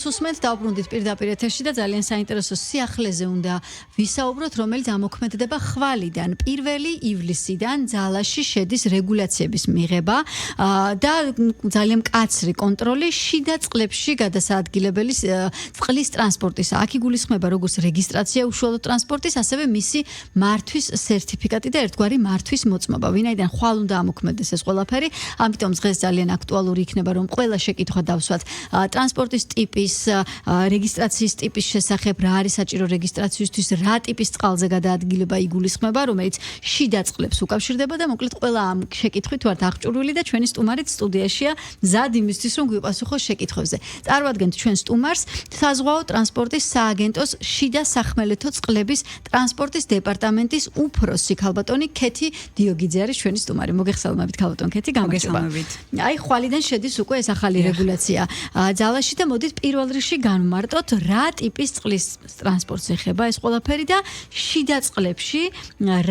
Susmet დავბრუნდით პირდაპირ ეთერში და ძალიან საინტერესო სიახლეზე უნდა ვისაუბროთ, რომელიც ამოქმედდება ხვალიდან. 1 ივლისიდან ძალაში შედის რეგულაციების მიღება და ძალიან მკაცრი კონტროლი შიდა წყლებში გადასაადგილებელი წყლის ტრანსპორტისა. აქ იგულისხმება როგორც რეგისტრაცია უშუალოდ ტრანსპორტის, ასევე მისი მართვის სერტიფიკატი და ერთგვარი მართვის მოწმობა. ვინაიდან ხვალ უნდა ამოქმედდეს ეს ყველაფერი, ამიტომ დღეს ძალიან აქტუალური იქნება, რომ ყველა შეკითხვა დავსვათ ტრანსპორტის ტიპის რეგისტრაციის ტიპის შესახებ, რა არის საჭირო რეგისტრაციისთვის, რა ტიპის წყალზე გადაადგილება იგულისხმება, რომელიც შიდა წყლებს უკავშირდება და მოკლედ ყველა ამ შეკითხვით ვართ აღჭურვილი და ჩვენი სტუმარიც სტუდიაშია მზად იმისთვის, რომ გვიპასუხოს შეკითხვებზე. Წარვადგენთ ჩვენ სტუმარს, საზღვაო ტრანსპორტის სააგენტოს შიდა სახმელეთო წყლების ტრანსპორტის დეპარტამენტის უფროსი ქალბატონი ქეთი დიოგიძე არის ჩვენი სტუმარი. მოგეხსენებებით ქალბატონ ქეთი, გამარჯობა. აი ხვალიდან შედის უკვე ეს ახალი რეგულაცია ძალაში და მოდით პირველ რიგში განვმარტოთ რა ტიპის წყლის ტრანსპორტს ეხება ეს ყველაფერი და შიდა წყლებში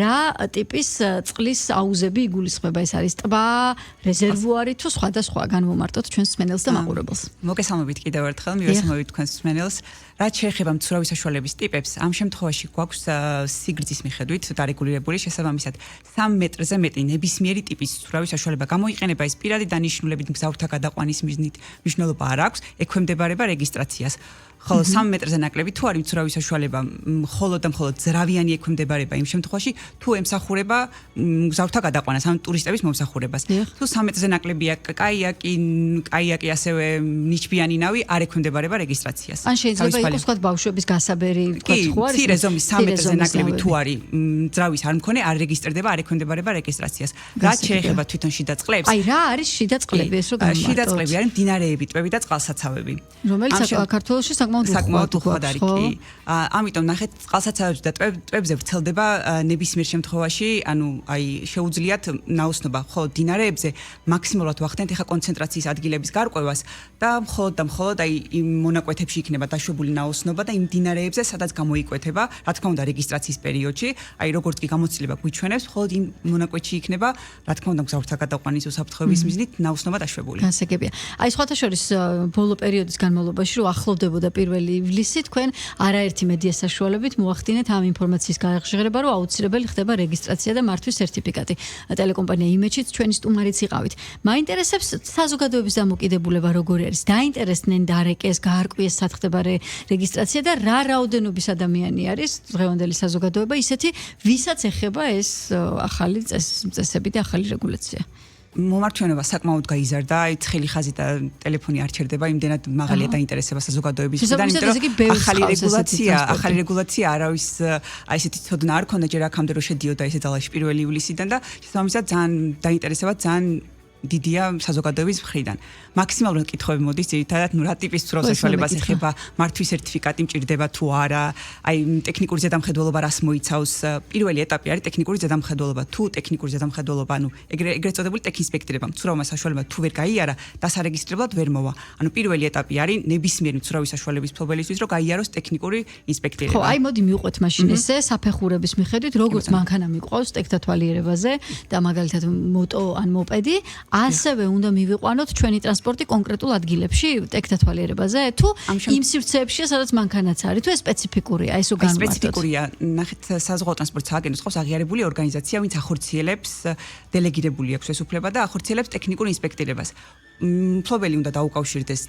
რა ტიპის წყლის აუზები იგულისხმება, ეს არის ტბა, რეზერვუარი თუ სხვადასხვა განვმარტოთ ჩვენს მსმენელს და მაყურებელს. მოგესალმებით კიდევ ერთხელ, მივესალმებით თქვენს მსმენელს. რაც შეეხება მცურავი საშუალების ტიპებს, ამ შემთხვევაში გვაქვს სიგრძის მიხედვით დარეგულირებული შესაბამისად 3 მეტრზე მეტი ნებისმიერი ტიპის მცურავი საშუალება გამოიყენება, ეს პირადი დანიშნულებით მგზავრთა გადაყვანის მიზნით მნიშვნელობა არ აქვს, ექვემდებარება რეგისტრაციას. ხოლო 3 მეტრზე ნაკლები თუ არის მცურავი საშუალება, მხოლოდ და მხოლოდ ძრავიანი ექვემდებარება იმ შემთხვევაში, თუ ემსახურება მგზავრთა გადაყვანას, ან ტურისტების მომსახურებას. თუ 3 მეტრზე ნაკლებია კაიაკი, ასევე ნიჩბიანი ნავი არ ექვემდებარება რეგისტრაციას. ან შეიძლება იყოს თქვა ბავშვების გასაბერი, თქვა ხო არის? მცირე ზომის 3 მეტრზე ნაკლები თუ არის ძრავის არ მქონე, არ რეგისტრდება, არ ექვემდებარება რეგისტრაციას. რაც შეეხება თვითონ შიდა წყლებს. აი რა არის შიდა წყლები, ეს რო განვმარტოთ? შიდა წყლები არის მდინარეები, ტბები და წყალსაცავები. რომელიც საქართველოში საკმაოდ უხვად არის კი. ამიტომ ნახეთ, წყალსაცავებში და ტბებზე ვრცელდება ნებისმიერ შემთხვევაში, ანუ აი შეუძლიათ ნაოსნობა, ხოლო მდინარეებზე მაქსიმალურად ვახდენთ ეხა კონცენტრაციის ადგილების გარკვევას და მხოლოდ აი იმ მონაკვეთებში იქნება დაშვებული ნაოსნობა და იმ მდინარეებზე, სადაც გამოიკვეთება, რა თქმა უნდა, რეგისტრაციის პერიოდში, აი როგორც კი გამოცდილება გვიჩვენებს, მხოლოდ იმ მონაკვეთში იქნება, რა თქმა უნდა, მგზავრთა გადაყვანის უსაფრთხოების მიზნით ნაოსნობა დაშვებული. განსაკუთრებია. აი სხვათა შორის ბოლო პერიოდის განმავლობაში, რომ ახლოვდებოდა 1 ივლისი, თქვენ არაერთი მედია საშუალებით მოახდინეთ ამ ინფორმაციის გააღჟღერება, რომ აუცილებელი ხდება რეგისტრაცია და მართვის სერტიფიკატი. ტელეკომპანია იმეჩიც ჩვენი სტუმარიც იყავით. მაინტერესებს საზოგადოების დამოკიდებულება როგორი არის? დაინტერესდნენ დარეკეს, გაარკვიეს სად ხდება რეგისტრაცია და რა რაოდენობის ადამიანი არის დღევანდელი საზოგადოება, ისეთი ვისაც ეხება ეს ახალი წესები და ახალი რეგულაცია. მომართვენება საკმაოდ გაიზარდა, აი ცხელი ხაზი და ტელეფონი არ ჩერდება, იმდენად მაღალია დაინტერესება საზოგადოებისგან, იმიტომ რომ ახალი რეგულაცია არავის აი ესეთი ცოდნა არ ქონდა ჯერ აქამდე რომ შედიოდა ესე ძალაში 1 ივლისიდან და შესაბამისად ძალიან დაინტერესება ძალიან დიდია საზოგადოების მხრიდან. მაქსიმალურად კითხვები მოდის, ძირითადად, რა ტიპის მცურავ საშუალებას ეხება, მართვის სერტიფიკატი მჭირდება თუ არა, აი ტექნიკური ზედამხედველობა რას მოიცავს. პირველი ეტაპი არის ტექნიკური ზედამხედველობა. თუ ტექნიკური ზედამხედველობა, ანუ ეგრეთ წოდებული ტექინსპექტირება, მცურავმა საშუალება თუ ვერ გაიარა, დასარეგისტრებლად ვერ მოვა. ანუ პირველი ეტაპი არის ნებისმიერი მცურავი საშუალების მფლობელისთვის, რომ გაიაროს ტექნიკური ინსპექტირება. ხო, აი მოდი მივყვეთ მაშინ ესე საფეხურების მიხედვით, როგორც მანქანა მიყვავს ტექდათვალიერებაზე და მაგალითად მოტო ან მოპედი, ასევე უნდა მივიყვანოთ ჩვენი ტრანსპორტი კონკრეტულ ადგილებში ტექდათვალიერებაზე თუ იმ სივრცეებშია, სადაც მანქანაც არის, თუ ეს სპეციფიკურია, ეს რო განვმარტოთ. სპეციფიკურია, ნახეთ, საზღვაო ტრანსპორტის სააგენტოს ყავს აღიარებული ორგანიზაცია, ვინც ახორციელებს, დელეგირებული აქვს ეს უფლება და ახორციელებს ტექნიკურ ინსპექტირებას. მფლობელი უნდა დაუკავშირდეს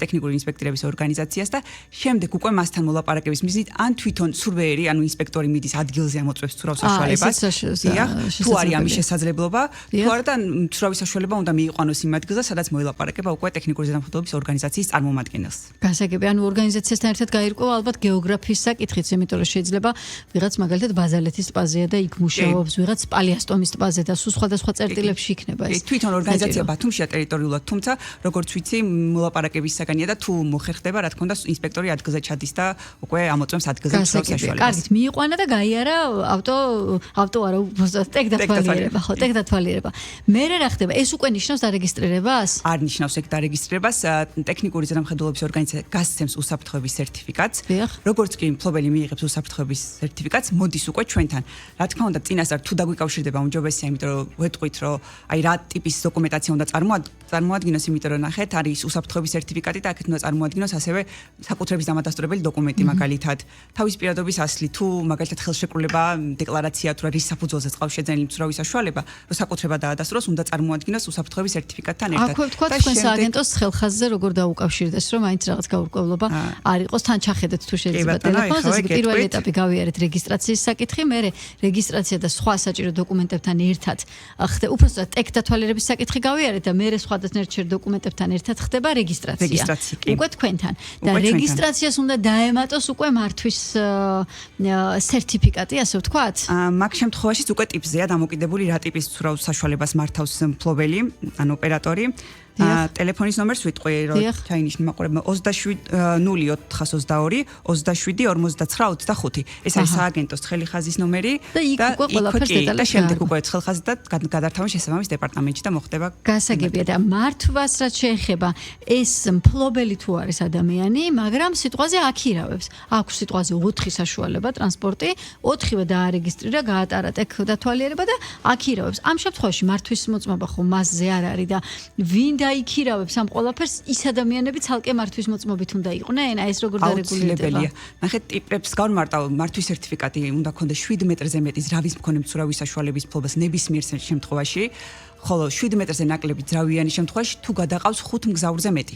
ტექნიკური ინსპექტირების ორგანიზაციას და შემდეგ უკვე მასთან მოლაპარაკების მიზნით ან თვითონ სურვეერი, ანუ ინსპექტორი მიდის ადგილზე ამოწმებს მცურავ საშუალებას. თუ არის ამის შესაძლებლობა, თუ არა და მცურავი საშუალება უნდა მიიყვანოს იმ ადგილზე, სადაც მოელაპარაკება უკვე ტექნიკური ზედამხედველობის ორგანიზაციის წარმომადგენელს. განსაკუთრებით, ანუ ორგანიზაციასთან ერთად გაირკვევა ალბათ გეოგრაფიის საკითხიც, იმიტომ რომ შეიძლება ვიღაც მაგალითად ბაზალეთის ტბაზეა და იქ მუშაობს, ვიღაც პალიასტომის ტბაზე და სულ სხვადასხვა წერტილებში იქნება ეს. თვითონ ორგანიზაცია ბათუმშია ტერიტორიულად, თუმცა როგორც ვიცი, მოლაპარაკების საგანია და თუ მოხერხდება, რა თქმა უნდა, ინსპექტორი ადგილზე ჩადის და უკვე ამოწმებს ადგილზე მცურავ საშუალებას. კარგით, მიიყვანა და გაიარა ავტო არა, ტექდათვალიერება, ხო, ტექდათვალიერება. მე რა ხდება? ეს უკვე ნიშნავს დარეგისტრირებას? არ ნიშნავს ეგ დარეგისტრირებას, ტექნიკური ზედამხედველობის ორგანიზაცია გასცემს უსაფრთხოების სერტიფიკატს. როგორც კი მფლობელი მიიღებს უსაფრთხოების სერტიფიკატს, მოდის უკვე ჩვენთან. რა თქმა უნდა, წინასწარ თუ დაგვიკავშირდება უმჯობესია, იმიტომ რომ ვეტყვით, რომ აი რა ტიპის დოკუმენტაცია უნდა წარმოადგინოს წარმოადგინოს, იმიტომ რომ ნახეთ, არის უსაფრთხოების სერტიფიკატი და აქეთ უნდა წარმოადგინოს ასევე საკუთრების დამადასტურებელი დოკუმენტი მაგალითად, თავის პირადობის ასლი, თუ მაგალითად ხელშეკრულება, დეკლარაცია თუ რის საფუძველზე წყავს შეძენილი მცურავი საშუალება, რომ საკუთრება დაადასტუროს, უნდა წარმოადგინოს უსაფრთხოების სერტიფიკატთან ერთად. აქვე თქვა თქვენ სააგენტოს ხელხაზზე როგორ დაუკავშირდეს, რომ მაინც რაღაც გაურკვევლობა არ იყოს, თან ჩახედეთ თუ შეიძლება ტელეფონზე, პირველი ეტაპი გავიარეთ რეგისტრაციის საკითხი, მერე რეგისტრაცია და სხვა საჭირო დოკუმენტებთან ერთად ხდება, უბრალოდ ტექ დათვალიერების საკითხი გავიარეთ და მერე სხვადასხვა დოკუმენტებთან ერთად ხდება რეგისტრაცია. უკვე თქვენთან და რეგისტრაციას უნდა დაემატოს უკვე მართვის სერტიფიკატი, ასე ვთქვათ? მაგ შემთხვევაში უკვე ტიპზეა დამოკიდებული რა ტიპის მცურავ საშუალებას მართავს მფლობელი, ან ოპერატორი. ტელეფონის ნომერს ვიტყვი, რომ ჩაინიშნე მაყურებელმა 27 0422 27 59 25. ეს არის სააგენტოს ცხელი ხაზის ნომერი და იქ უკვე ყველაფერს დეტალები შემდეგ უკვე ცხელ ხაზი და გადართავენ შესაბამის დეპარტამენტში და მოხდება გასაგებია და მართვას რაც შეეხება ეს მფლობელი თუ არის ადამიანი, მაგრამ სიტყვაზე აქირავებს. აქვს სიტყვაზე 4 საშუალება ტრანსპორტი, 4-ვე დაარეგისტრირა, გაატარა ტექ დათვალიერება და აქირავებს. ამ შემთხვევაში მართვის მოწმობა ხო მასზე არ არის და ვინ დაიქირავებს ამ ყველაფერს ის ადამიანები ცალკე მართვის მოწმობით უნდა იყვნენ, აი ეს როგორ დარეგულირდება. ნახეთ, ტიპებს გავმარტავ მართვის სერტიფიკატი უნდა ქონდეს 7 მეტრზე მეტი ზრავის მქონე მცურავი საშუალების მფლობელს ნებისმიერ შემთხვევაში, ხოლო 7 მეტრზე ნაკლები ზრავიანი შემთხვევაში თუ გადაყავს 5 მგზავრზე მეტი.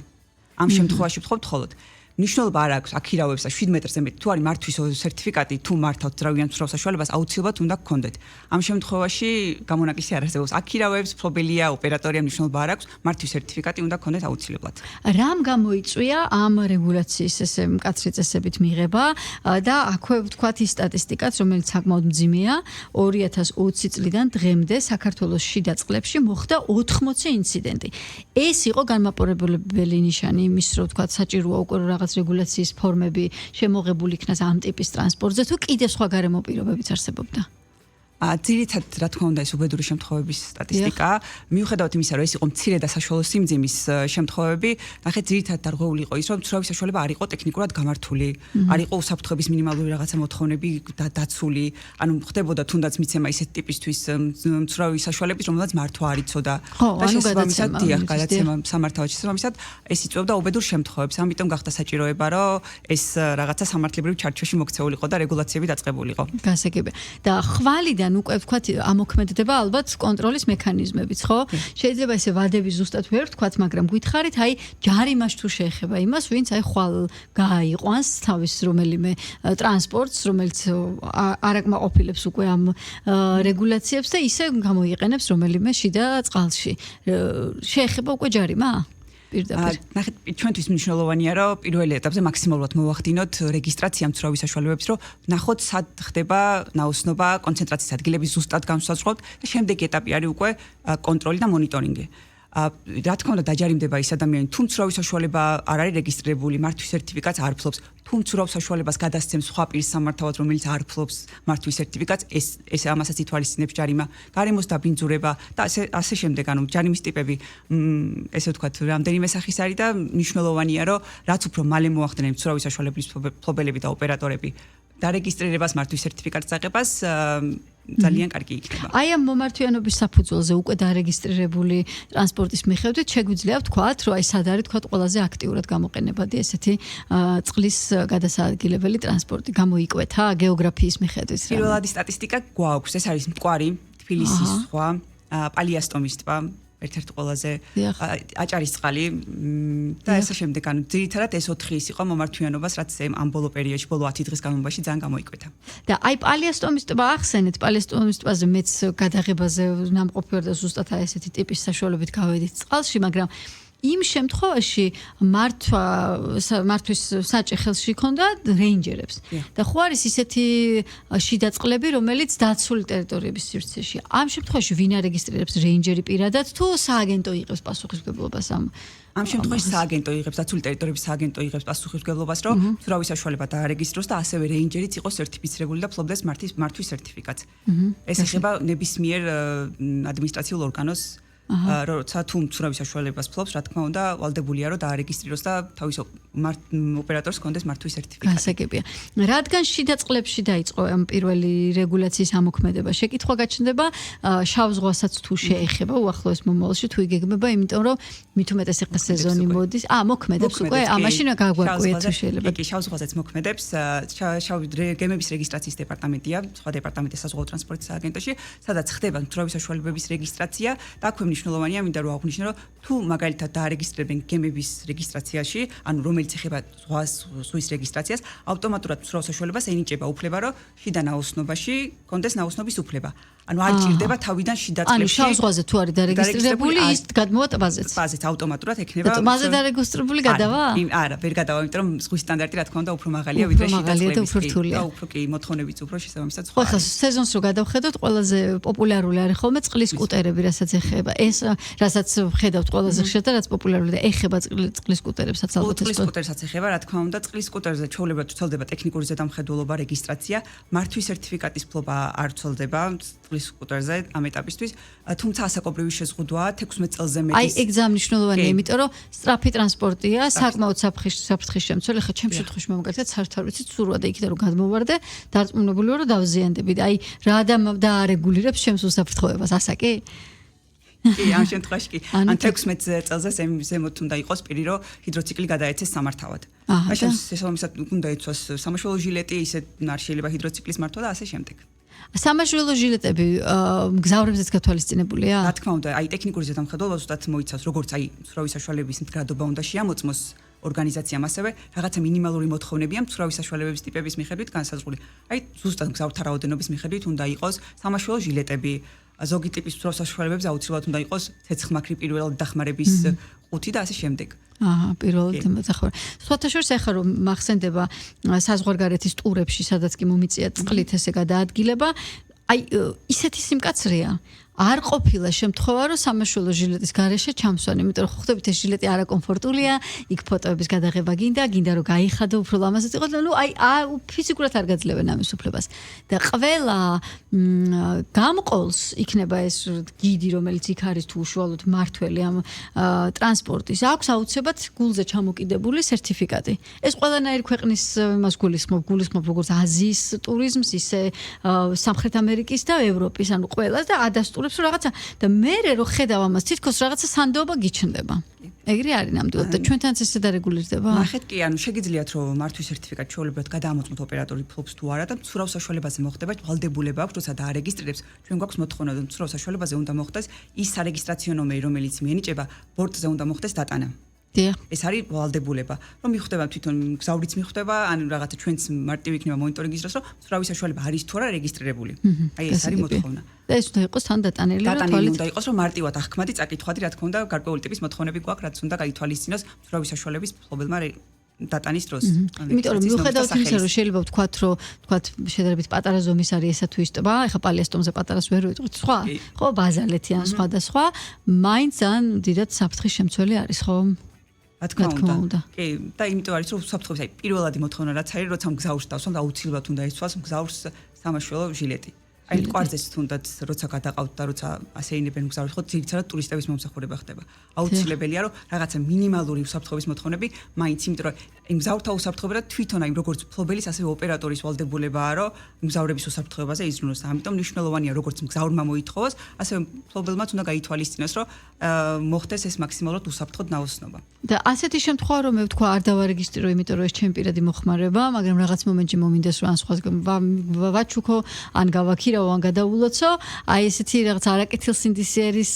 ამ შემთხვევაში ვთხოვთ ხოლოდ ნიშნულობა არ აქვს აქირავებს და 7 მეტრზე მეტი თუ არის მართვის სერტიფიკატი თუ მართავთ ზრავიან მცურავ საშუალებას აუცილებლად უნდა გქონდეთ. ამ შემთხვევაში გამონაკისი არ არსებობს. აქირავებს მფლობელია, ოპერატორია ნიშნულობა არ აქვს, მართვის სერტიფიკატი უნდა გქონდეთ აუცილებლად. რამ გამოიწვია ამ რეგულაციის ესე მკაცრი წესებით მიღება და აქვე ვთქვათ ის სტატისტიკაც, რომელიც საკმაოდ მძიმეა, 2020 წლიდან დღემდე საქართველოს შიდა წყლებში მოხდა 80 ინციდენტი. ეს იყო განმაპორებელი ნიშანი იმის, რომ ვთქვათ საჭიროა უკვე რეგულაციის ფორმები შემოღებული იქნას ამ ტიპის ტრანსპორტზე თუ კიდე სხვა გარემო პირობებიც არსებობდა? ძირითადად რა თქმა უნდა ეს უბედური შემთხვევების სტატისტიკა, მიუხედავად იმისა, რომ ეს იყო მცირე და საშუალო სიმძიმის შემთხვევები, ნახეთ ძირითადად დარღვეული იყო ის, რომ მცურავი საშუალება არ იყო ტექნიკურად გამართული, არ იყო უსაფრთხოების მინიმალური რაღაცა მოთხოვნები დაცული, ანუ ხდებოდა თუნდაც მიცემა ისეთ ტიპისთვის მცურავი საშუალების, რომელსაც მართვა არ იცოდა. და შესაბამისად გადაცემა სამართავად შესაბამისად ეს იწვევდა უბედურ შემთხვევებს. ამიტომ გახდა საჭიროება, რომ ეს რაღაცა სამართლებრივ ჩარჩოში მოქცეულიყო და რეგულაციები დაწყებულიყო. გასაგებია. და ხვალიდან უკვე ვთქვათ ამოქმედდება ალბათ კონტროლის მექანიზმებიც, ხო? შეიძლება ესე ვადები ზუსტად ვერ ვთქვათ, მაგრამ გითხარით, აი ჯარიმას თუ შეეხება იმას, ვინც აი ხვალ გააიყვანს თავის რომელიმე ტრანსპორტს, რომელიც არ აკმაყოფილებს უკვე ამ რეგულაციებს და ისე გამოიყენებს რომელიმე შიდა წყალში. შეეხება უკვე ჯარიმა? ნახეთ, ჩვენთვის მნიშვნელოვანია, რომ პირველი ეტაპზე მაქსიმალურად მოვახდინოთ რეგისტრაცია მცურავი საშუალებების, რომ ნახოთ სად ხდება ნაოსნობა, კონცენტრაციის ადგილების ზუსტად განსაზღვრავთ და შემდეგი ეტაპი არის უკვე კონტროლი და მონიტორინგი. რა თქმა უნდა დაჯარიმდება ის ადამიანი, თუ მცურავი საშუალება არ არის რეგისტრირებული, მართვის სერტიფიკატს არ ფლობს, თუ მცურავ საშუალებას გადასცემს სხვა პირის სამართავად, რომელიც არ ფლობს მართვის სერტიფიკატს, ეს ამასაც ითვალისწინებს ჯარიმა, გარემოს დაბინძურება და ასე შემდეგ, ანუ ჯარიმის ტიპები, ესე ვთქვათ, რამდენიმე სახის არის და მნიშვნელოვანია, რომ რაც უფრო მალე მოახდინენ მცურავი საშუალების მფლობელები და ოპერატორები დარეგისტრირებას მართვის სერტიფიკატის აღებას ძალიან კარგი იქნება. აი ამ მომართვიანობის საფუძველზე უკვე დარეგისტრირებული ტრანსპორტის მიხედვით შეგვიძლია ვთქვათ, რომ აი სად არის თქვათ ყველაზე აქტიურად გამოყენებადი ესეთი წყლის გადასაადგილებელი ტრანსპორტი გამოიკვეთა გეოგრაფიის მიხედვით. პირველადი სტატისტიკა გვაქვს, ეს არის მტკვარი, თბილისის ზღვა, პალიასტომის ტბა, ერთ-ერთი ყველაზე აჭარისწყალი და ესე შემდეგ, ანუ ძირითადად ეს 4 ის იყო მომართვიანობას, რაც ამ ბოლო პერიოდში, ბოლო 10 დღის განმავლობაში ძალიან გამოიკვეთა. და აი პალიასტომის ტბა ახსენეთ, პალიასტომის ტბაზე მეც გადაღებაზე ნამყოფი ვარ და ზუსტად აი ესეთი ტიპის საშუალებით გავედით წყალში, მაგრამ იმ შემთხვევაში მართვის საჭე ხელში ქონდა რეინჯერებს. და ხო არის ისეთი შიდა წყლები, რომელიც დაცული ტერიტორიების სივრცეში. ამ შემთხვევაში ვინ არეგისტრირებს რეინჯერი პირადად თუ სააგენტო იღებს პასუხისმგებლობას ამ შემთხვევაში სააგენტო იღებს, დაცული ტერიტორიების სააგენტო იღებს პასუხისმგებლობას, რომ მცურავი საშუალება დაარეგისტროს და ასევე რეინჯერიც იყოს სერტიფიცირებული და ფლობდეს მართვის სერტიფიკატს. ეს ეხება ნებისმიერ ადმინისტრაციულ ორგანოს როცა თუ მცურავი საშუალებას ფლობს, რა თქმა უნდა, ვალდებულია რომ დაარეგისტრიროს და თავის ოპერატორს კონდეს მართვის სერტიფიკატი. გასაგებია. რადგან შიდა წყლებში დაიწყო ამ პირველი რეგულაციის ამოქმედება, შეკითხვა გაჩნდება, შავ ზღვასაც თუ შეეხება უახლოეს მომავალში თუ იგეგმება, იმიტომ რომ მით უმეტეს ახლა სეზონი მოდის. მოქმედებს უკვე, მაშინ გაგვაკვირდეთ თუ შეიძლება. კი, შავ ზღვასაც მოქმედებს, შავი გემების რეგისტრაციის დეპარტამენტია, სხვა დეპარტამენტი საზღვაო ტრანსპორტის სააგენტოში, სადაც ხდება მცურავი საშუალებების რეგისტრაცია და აქვე მნიშვნელოვანია, მინდა რომ აღვნიშნო, რომ თუ მაგალითად დაარეგისტრირებენ გემების რეგისტრაციაში, ანუ რომელიც ეხება ზღვის რეგისტრაციას, ავტომატურად მცურავ საშუალებას ენიჭება უფლება, რომ შიდა ნაოსნობაში კონდეს ნაოსნობის უფლება. ანუ არ ჭირდება თავიდან შიდა წყლებში. ანუ შავ ზღვაზე თუ არის დარეგისტრირებული, ის გადმოვა ტბაზეც. ტბაზეც ავტომატურად ექნება. ტბაზე დარეგისტრირებული გადავა? არა, ვერ გადავა, იმიტომ რომ ზღვის სტანდარტი რა თქმა უნდა უფრო მაღალია ვიდრე შიდა წყლების. და უფრო კი მოთხოვნებიც უფრო შესაბამისად სხვა. ხო, სეზონს რო გადავხედოთ, ყველაზე პოპულარული არის ხოლმე წყლის სკუტერები, რასაც ეხება. ეს რასაც ხედავთ ყველაზე ხშირად და რაც პოპულარული და ეხება წყლის სკუტერებსაც ალბათ ეს. წყლის სკუტერსაც ეხება, რა თქმა უნდა, წყლის სკუტერზე ჩვეულებრივად ვრცელდება ტექნიკური ზედამხედველობა, რეგისტრაცია, მართვის სერტიფიკატის ფლობა არ ვრცელდება წყლის სკუტერზე ამ ეტაპისთვის, თუმცა ასაკობრივი შეზღუდვაა 16 წელზე მეტის. აი, ეგ ზამნიშნულოვანია, იმიტომ რომ სწრაფი ტრანსპორტია, საკმაოდ საფრთხის შემცველი, ხა ჩემს შემთხვევაში მომგაცეთ საერთოდ არ ვიცი ცურვა და იქიდან რომ გადმოვარდე, დარწმუნებული ვარ რომ დავზიანდები. აი, რა ადამ დაარეგულირებს ჩემს უსაფრთხოებას, ასაკი? კი, ამ შემთხვევაში კი. ან 16 წელზე ზემოთ უნდა იყოს პირი, რომ ჰიდროციკლი გადაეცეს სამართავად. მაშინ შესაბამისად უნდა იცვას სამაშველო ჟილეტი, ისე არ შეიძლება ჰიდროციკლის მართვა და ასე შემდეგ. სამაშველო ჟილეტები მგზავრებზეც გათვალისწინებულია? რა თქმა უნდა, აი ტექნიკური ზედამხედველობა ზუსტად მოიცავს, როგორც აი მცურავი საშუალებების მდგრადობა უნდა შეამოწმოს ორგანიზაციამ, ასევე რაღაცა მინიმალური მოთხოვნებია მცურავი საშუალებების ტიპების მიხედვით განსაზღვრული. აი ზუსტად მგზავრთა რაოდენობის მიხედვით უნდა იყოს სამაშველო ჟილეტები, ზოგი ტიპის მცურავ საშუალებებზე აუცილებლად უნდა იყოს ცეცხლმაქრი პირველად დახმარების ყუთი და ასე შემდეგ. პირველად დახმარება. სხვათა შორის ახლა რომ მახსენდება საზღვარგარეთის ტურებში, სადაც კი მომიწია წყლით ესე გადაადგილება, აი ისეთი სიმკაცრეა. არ ყოფილა შემთხვევა, რომ სამაშველო ჟილეტის გარეშე ჩამსვან, იმიტომ რომ ხვდებით ეს ჟილეტი არაკომფორტულია, იქ ფოტოების გადაღება გინდა რომ გაიხადო უფრო ლამაზად იყოს, ну აი ფიზიკურად არ გაძლევენ ამის უფლებას. და ყველა გამყოლს იქნება ეს გიდი, რომელიც იქ არის თუ უშუალოდ მართველი ამ ტრანსპორტის, აქვს აუცილებლად გულზე ჩამოკიდებული სერტიფიკატი. ეს ყველანაირი ქვეყნის იმას გულისხმობ როგორც აზიის ტურიზმს, ისე სამხრეთ ამერიკის და ევროპის, ანუ ყველას და ადასტურებს რაღაცა და მე რო ხედავ ამას თითქოს რაღაცა სანდოობა გიჩნდება. ეგრე არის ნამდვილად და ჩვენთანაც ესე დარეგულირდება? ნახეთ კი, ანუ შეგიძლიათ რომ მართვის სერტიფიკატი ჩვეულებრივად გადაამოწმოთ ოპერატორი ფლობს თუ არა და მცურავ საშუალებაზე მოხდება ვალდებულება აქვს, როცა დაარეგისტრირებს, ჩვენ გვაქვს მოთხოვნა და მცურავ საშუალებაზე უნდა მოხდეს ის სარეგისტრაციო ნომერი, რომელიც მიენიჭება, ბორტზე უნდა მოხდეს დატანა. ეს არის ვალდებულება, რომ მიხვდება თვითონ გზავრიც მიხვდება, ან რაღაცა ჩვენც მარტივი იქნება მონიტორინგის დროს, რომ მცურავი საშუალება არის თუ არა რეგისტრირებული. აი ეს არის მოთხოვნა. და ეს უნდა იყოს თან დატანილი, რომ თვალით უნდა იყოს, რომ მარტივად ახქმადი წაკითხვადი, რა თქმა უნდა, გარკვეული ტიპის მოთხოვნები გვაქვს, რაც უნდა გაითვალისწინოს მცურავი საშუალების მფლობელმა დატანის დროს. იმიტომ რომ მიუხედავად იმისა, რომ შეიძლება ვთქვათ, რომ შედარებით პატარა ზომის არის ესა თუ ის ტბა, ეხლა პალიასტომზე პატარას ვერ ვიტყვით, სხვა, ხო, ბაზალეთი ან სხვა და სხვა, მაინც ან დიდად საფრთხის შემცველი არის, ხო? რა თქმა უნდა. კი, და იმიტომ არის, რომ საფრთხის აი პირველადი მოთხოვნა რაც არის, როცა მგზავრს დავსვამ და აუცილებლად უნდა იცვას მგზავრს სამაშველო ჟილეტი. აი კვარზეც თუნდაც როცა გადაყავთ და როცა ასეინებენ მგზავრს, ხო ძირითადად ტურისტების მომსახურება ხდება. აუცილებელია, რომ რაღაცა მინიმალური უსაფრთხოების მოთხოვნები მაინც, იმიტომ რომ იმ მგზავრთა უსაფრთხოება და თვითონ აი როგორც ფლობელის, ასევე ოპერატორის ვალდებულებაა, რომ მგზავრების უსაფრთხოებაზე იზრუნოს. ამიტომ მნიშვნელოვანია, როგორც მგზავრმა მოითხოვოს, ასევე ფლობელმაც უნდა გაითვალისწინოს, რომ მოხდეს ეს მაქსიმალურად უსაფრთხოდ ნაოსნობა. და ასეთი შემთხვევა რომ მე ვთქვა არ დავარეგისტრო, იმიტომ რომ ეს ჩემი პირადი მოხმარება, მაგრამ რაღაც მომენტში მომინდეს რომ ან სხვა ვაჩუქო, ან გავაქირავო, ან გადაულოცო, აი ესეთი რაღაც არაკეთილსინდისიერის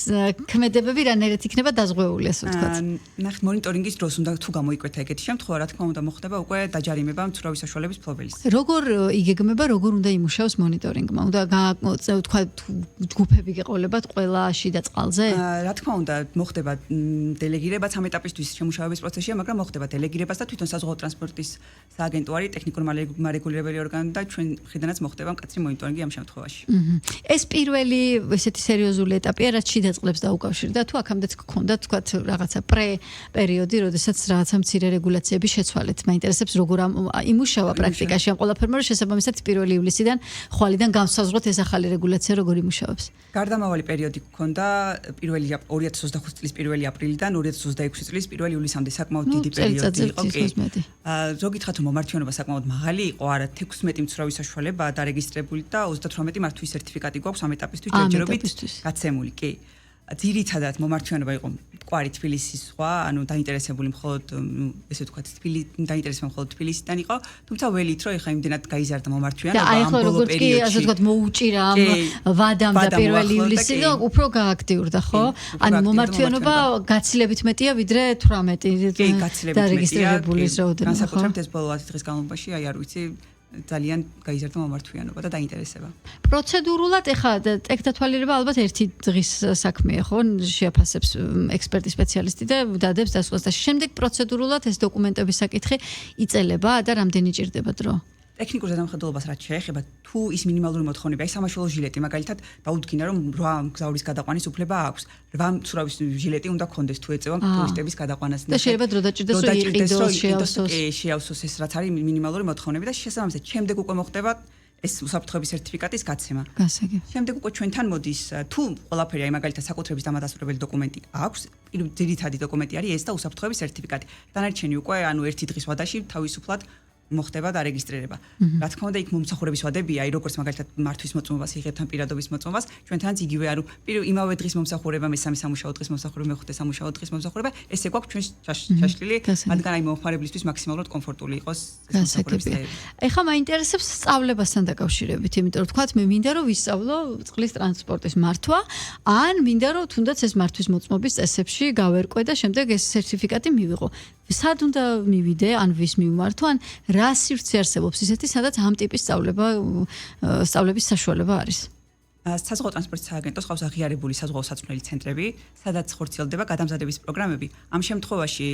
ქმედებები რანაირად იქნება დაზღვეული, ასე ვთქვათ. ნახეთ, მონიტორინგის დროს უნდა თუ გამოიკვეთა ეგეთი შემთხვევა, რა თქმა უნდა მოხდება უკვე დაჯარიმება მცურავი საშუალების ფლობელის. როგორ იგეგმება, როგორ უნდა იმუშაოს მონიტორინგმა? უნდა ვთქვათ ჯგუფები გეყოლებათ ყველა შიდა წყალზე? რა თქმა უნდა, მოხდება დელეგირებაც ამ ეტაპისთვის შემუშავების პროცესია, მაგრამ მოხდება დელეგირებას და თვითონ საზღვაო ტრანსპორტის სააგენტო არის ტექნიკურ მარეგულირებელი ორგანო და ჩვენ მხრიდანაც მოხდება მკაცრი მონიტორინგი ამ შემთხვევაში. შემთხვევაში. ეს პირველი ესეთი სერიოზული ეტაპია, რაც შიდა წყლებს დაუკავშირდა, თუ აქამდეც გქონდა თქვა რაღაცა პრე-პერიოდი, როდესაც რაღაცა მცირე რეგულაციები შეცვალეთ. მაინტერესებს როგორ იმუშავა პრაქტიკაში ამ ყველაფერმა, რომ შესაბამისად 1 ივლისიდან ხვალიდან განსაზღვროთ ეს ახალი რეგულაცია როგორ იმუშავებს. გარდამავალი პერიოდი გქონდა 2025 წლის 1 აპრილიდან 2026 წლის 1 ივლისამდე საკმაოდ დიდი პერიოდი იყო. ზოგი თქვა თუ მომართვიანობა საკმაოდ მაღალი იყო, არა 16 მცურავი საშუალებაა დარეგისტრებული და 38 მართვის სერტიფიკატი გვაქვს ამ ეტაპისთვის ჯერჯერობით გაცემული. კი. ძირითადად მომართვიანობა იყო მკვარი თბილისის სხვა, ანუ დაინტერესებული მხოლოდ ესე ვთქვათ, დაინტერესებული მხოლოდ თბილისიდან იყო, თუმცა ველით რომ ეხა იმდენად გაიზარდა მომართვიანობა ამ ბოლო პერიოდში. კი, ასე ვთქვათ, მოუჭირა ამ ვადამ და 1 ივლისიდან უფრო გააქტიურდა, ხო? ანუ მომართვიანობა გაცილებით მეტია ვიდრე 18 დარეგისტრირებულის რაოდენობა. განსაკუთრებით ეს ბოლო 10 დღის განმავლობაში, აი არ ვიცი ძალიან გაიზარდა მომართვიანობა და დაინტერესება. პროცედურულად ეხა ტექნათვალიერება ალბათ ერთი დღის საქმეა, ხო? შეაფასებს ექსპერტი სპეციალისტი და დადებს დასკვნას და შემდეგ პროცედურულად ეს დოკუმენტების საკითხი იწელება და რამდენი ჭირდება დრო? ტექნიკურ ზედამხედველობას რაც შეეხება, თუ ის მინიმალური მოთხოვნები, აი სამაშველო ჟილეტი მაგალითად დაუდგინა რომ 8 მგზავრის გადაყვანის უფლება აქვს. 8 მცურავის ჟილეტი უნდა კონდეს თუ ეწევა ტურისტების გადაყვანას. და შეიძლება დრო დაჭირდეს რომ იყიდოს, შეავსოს. შეავსოს ეს რაც არის მინიმალური მოთხოვნები და შესაბამისად შემდეგ უკვე მოხდება ეს უსაფრთხოების სერტიფიკატის გაცემა. შემდეგ უკვე ჩვენთან მოდის თუ ყველაფერი აი მაგალითად საკუთრების დამადასტურებელი დოკუმენტი აქვს, ძირითადი დოკუმენტი არის ეს და უსაფრთხოების სერტიფიკატი. დანარჩენი უკვე ანუ ერთი დღის ვადაში თავისუფლად მოხდება და რეგისტრირება. რა თქმა უნდა, იქ მომსახურების ვადებია, აი როგორც მაგალითად მართვის მოწმობას იღებთ ან პირადობის მოწმობას, ჩვენთანაც იგივე ანუ იმავე დღის მომსახურება, მესამე სამუშაო დღის მომსახურება, მეხუთე სამუშაო დღის მომსახურება, ესე გვაქვს ჩვენ ჩაშლილი, რადგან აი მომხმარებლისთვის მაქსიმალურად კომფორტული იყოს ეს მომსახურების. ეხლა მაინტერესებს სწავლებასთან დაკავშირებით, იმიტომ რომ თქვათ მე მინდა რომ ვისწავლო წყლის ტრანსპორტის მართვა, ან მინდა რომ თუნდაც ეს მართვის მოწმობის წესებში გავერკვე და შემდეგ ეს სერტიფიკატი მივიღო. სად უნდა მივიდე, ან ვის მივმართო, ან რა სივრცე არსებობს ისეთი, სადაც ამ ტიპის სწავლების საშუალება არის? საზღვაო ტრანსპორტის სააგენტოს ყავს აღიარებული საზღვაო საწვრთნელი ცენტრები, სადაც ხორციელდება გადამზადების პროგრამები. ამ შემთხვევაში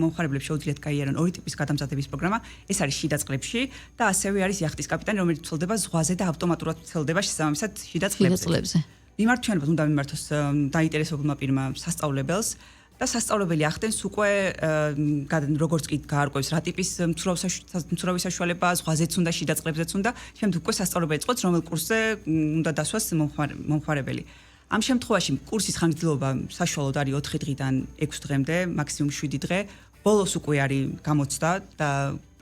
მომხმარებლებს შეუძლიათ გაიარონ ორი ტიპის გადამზადების პროგრამა, ეს არის შიდა წყლებში და ასევე არის იახტის კაპიტანი, რომელიც ვრცელდება ზღვაზე და ავტომატურად ვრცელდება შესაბამისად შიდა წყლებზე. მიმართვიანებას უნდა მიმართოს დაინტერესებულმა პირმა სასწავლებელს. და სასწავლებელი ახდენს უკვე როგორც კი გაარკვევს რა ტიპის მცურავი საშუალება ზღვაზეც უნდა შიდა წყლებზეც უნდა შემდეგ უკვე სასწავლებელი წყვეტს რომელ კურსზე უნდა დასვას მომხმარებელი ამ შემთხვევაში კურსის ხანგრძლივობა საშუალოდ არის 4 დღიდან 6 დღემდე მაქსიმუმ 7 დღე ბოლოს უკვე არის გამოცდა და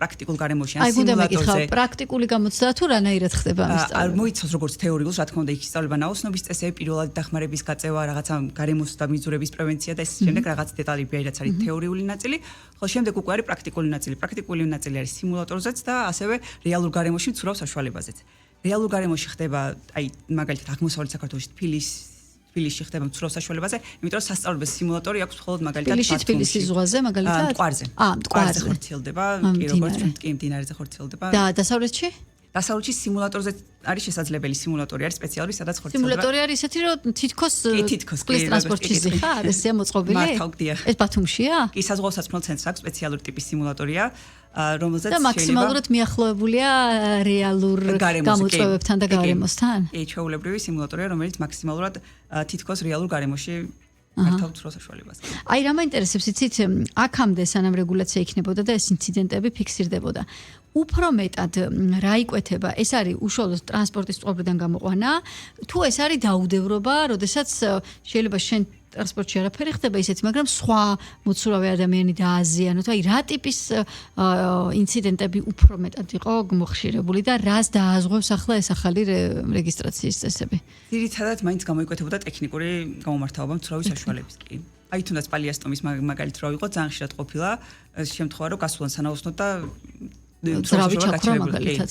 პრაქტიკულ გარემოში ან სიმულატორზე პრაქტიკული გამოცდა თუ რანაირად ხდება ამის სწავლება? მოიცავს როგორც თეორიულს, რა თქმა უნდა, იქ ისწავლება ნაოსნობის წესები, პირველად დახმარების გაწევა, რაღაცა გარემოს და მიზურების პრევენცია და ეს შემდეგ რაღაც დეტალები რაც არის თეორიული ნაწილი, ხოლო შემდეგ უკვე არის პრაქტიკული ნაწილი. პრაქტიკული ნაწილი არის სიმულატორზეც და ასევე რეალურ გარემოში მცურავ საშუალებაზეც. რეალურ გარემოში ხდება, აი, მაგალითად, აღმოსავლეთ საქართველოში თბილისში ხდება მცურავ საშუალებაზე, იმიტომ რომ სასწავლებელ სიმულატორი აქვს მხოლოდ მაგალითად თბილისის ზღვაზე, მაგალითად მტკვარზე. მტკვარზე ხორციელდება, კი როგორც კი მდინარეზე ხორციელდება. და დასავლეთში? დასავლეთში სიმულატორზე არის შესაძლებელი სიმულატორი არის სპეციალური, სადაც ხორციელდება. სიმულატორი არის ისეთი, რომ თითქოს წყლის ტრანსპორტში ზიხარ, ესეა მოწყობილი? ეს ბათუმშია? კი, საზღვაო საწვრთნელ ცენტრს აქვს სპეციალური ტიპის სიმულატორია, რომელზეც და მაქსიმალურად მიახლოებულია რეალურ გამოწვევებთან და გარემოსთან? კი, ჩვეულებრივი სიმულატორია, რომელიც მაქსიმალურად თითქოს რეალურ გარემოში მართავს მცურავ საშუალებას. აი, რა მაინტერესებს, იცით, აქამდე სანამ რეგულაცია იქნებოდა და ეს ინციდენტები ფიქსირდებოდა. უფრო მეტად რა იკვეთება, ეს არის უშუალოდ ტრანსპორტის წყობრიდან გამოყვანა, თუ ეს არის დაუდევრობა, როდესაც შეიძლება შენ ტრანსპორტში არაფერი ხდება ისეთი, მაგრამ სხვა მოცურავე ადამიანი დააზიანოთ. აი, რა ტიპის ინციდენტები უფრო მეტად იყო მოხშირებული და რას დააზღვევს ახლა ეს ახალი რეგისტრაციის წესები? ძირითადად მაინც გამოიკვეთებოდა ტექნიკური გამომართაობა მცურავი საშუალების კი. აი, თუნდაც პალიასტომის მაგალითი რა ვიყო, ძალიან ხშირად ყოფილა შემთხვევა, რომ გასულან სანაოსნოდ და ძრავი ჩაქრა მაგალითად.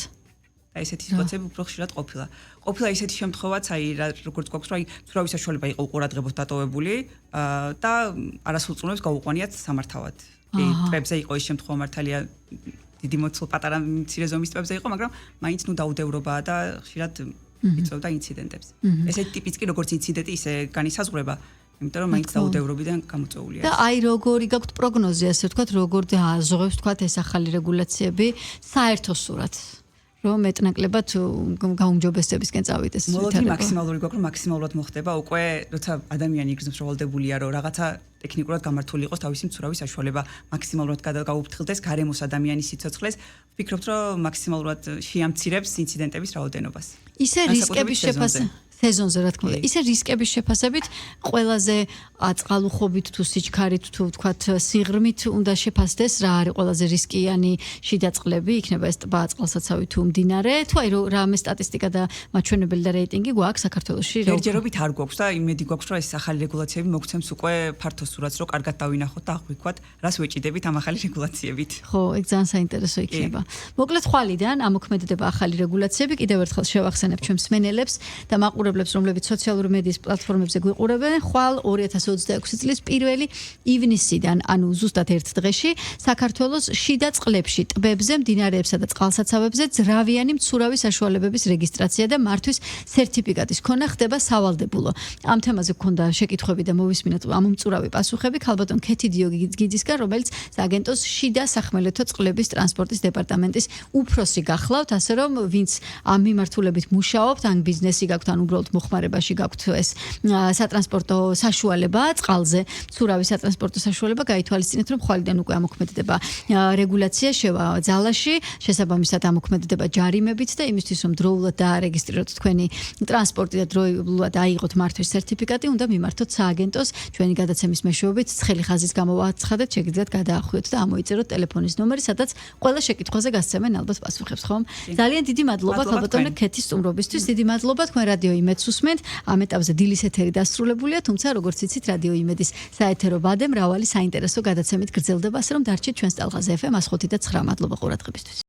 აი ესეთი სიტუაციები უფრო ხშირად ყოფილა. ყოფილა ისეთი შემთხვევაც, აი როგორც გვაქვს, რომ აი მცურავი საშუალება იყო ყურადღებოთ დატოვებული და არასრულწლოვნებს გაუყვანიათ სამართავად. კი, ტბებზე იყო ეს შემთხვევა მართალია დიდი მოცულ პატარა მცირე ზომის ტბებზე იყო, მაგრამ მაინც ნუ დაუდევრობაა და ხშირად იწვევდა ინციდენტებს. ესეთი ტიპიც კი როგორც ინციდენტი ისე განისაზღვრება. იმიტომ რომ მაინც დაუდევრობიდან გამოწვეულია. და აი როგორი გაქვთ პროგნოზი, ასე ვთქვათ, როგორ დააზღვევს ვთქვათ ეს ახალი რეგულაციები საერთო სურათს? რომ მეტნაკლებად გაუმჯობესებისკენ წავიდეს. მოლოდინი მაქსიმალური გვაქვს, რომ მაქსიმალურად მოხდება უკვე, როცა ადამიანი იგრძნობს, რომ ვალდებულია, რომ რაღაცა ტექნიკურად გამართული იყოს თავისი მცურავი საშუალება მაქსიმალურად გაუფრთხილდეს გარემოს ადამიანის სიცოცხლეს. ვფიქრობთ, რომ მაქსიმალურად შეამცირებს ინციდენტების რაოდენობას. ისე რისკების სეზონზე რა თქმა უნდა. ისე რისკების შეფასებით ყველაზე აწყალუხობით თუ სიჩქარით თუ ვთქვათ სიღრმით უნდა შეფასდეს რა არის ყველაზე რისკიანი შიდა წყლები, იქნება ეს ტბა, წყალსაცავი თუ მდინარე, თუ აი რამე სტატისტიკა და მაჩვენებელი და რეიტინგი გვაქვს საქართველოში. ჯერჯერობით არ გვაქვს და იმედი გვაქვს, რომ ეს ახალი რეგულაციები მოგცემს უკვე ფართო სურათს, რომ კარგად დავინახოთ და აღვიქვათ, რას ვეჭიდებით ამ ახალი რეგულაციებით. ხო, ეგ ძალიან საინტერესო იქნება. მოკლედ ხვალიდან ამოქმედება ახალი რეგულაციები, კიდევ ერთხელ შევახსენებ ჩვენ მსმენელებს და მაყურებლებს, რომლებიც სოციალური მედიის პლატფორმებზე გვიყურებენ, ხვალ 2026 წლის 1 ივნისიდან, ანუ ზუსტად ერთ დღეში, საქართველოს შიდა წყლებში, ტბებზე, მდინარეებსა და წყალსაცავებზე ძრავიანი მცურავი საშუალებების რეგისტრაცია და მართვის სერტიფიკატის ქონა ხდება სავალდებულო. ამ თემაზე გქონდა შეკითხვები და მოვისმინოთ ამ მწურავი პასუხები ქალბატონ ქეთიდიო გიძგისგან, რომელიც აგენტოს შიდა სახმელეთო წყლების ტრანსპორტის დეპარტამენტის უფროსი გახლავთ, ასე რომ ვინც ამ მიმართულებით მუშაობთ, ან ბიზნესი გაქვთ, ან უბრალოდ მოხმარებაში გაქვთ ეს სატრანსპორტო საშუალება წყალზე, მცურავი სატრანსპორტო საშუალება, გაითვალისწინეთ, რომ ხვალიდან უკვე ამოქმედება რეგულაცია შევა ძალაში, შესაბამისად ამოქმედება ჯარიმებით და იმისთვის, რომ დროულად დაარეგისტრიროთ თქვენი ტრანსპორტი და დროულად აიღოთ მართვის სერტიფიკატი, უნდა მიმართოთ სააგენტოს ჩვენი გადაცემის მეშვეობით ცხელი ხაზის გამო ვაცხადეთ, შეგიძლიათ გადაახვიოთ და ამოიწეროთ ტელეფონის ნომერი, სადაც ყველა შეკითხვაზე გასცემენ ალბათ პასუხებს, ხომ? ძალიან დიდი მადლობა ქალბატონო ქეთის სტუმრობისთვის, დიდი მადლობა თქვენ რადიო იმედს უსმენთ. ამ ეტაპზე დილის ეთერი დასრულებულია, თუმცა როგორც იცით, რადიო იმედის საეთერო ბადე მრავალი საინტერესო გადაცემით გრძელდება, ასე რომ დარჩით ჩვენს ტალღაზე FM 105.9. მადლობა ყურადღებისთვის.